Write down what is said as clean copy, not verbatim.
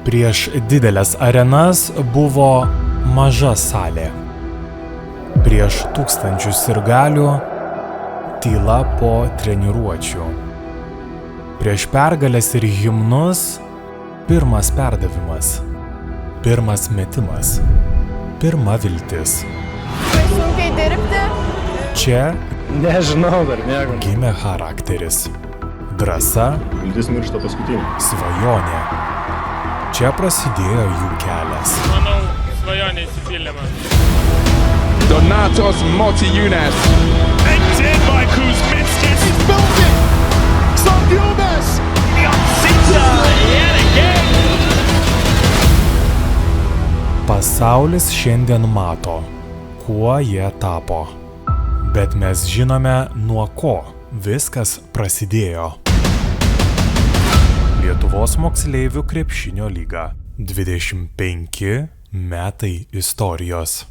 Prieš didelės arenas buvo maža salė. Prieš tūkstančius sirgalių tyla po treniruočių. Prieš pergales ir himnus pirmas perdavimas, pirmas metimas, pirma viltis. Sunkiai dirbti? Čia Nežinau dar nieko. gimė charakteris, drąsa, Viltis miršta paskutinį. svajonė. Čia prasidėjo jų kelias. Manau, svajonė įsipildėma. Donatos Motiejunas. Ended by Kuzminskis. He's built it! Saviunas! Sita yet again. Pasaulis šiandien mato, kuo jie tapo. Bet mes žinome, nuo ko viskas prasidėjo. Lietuvos moksleivių krepšinio lyga. 25 metai istorijos.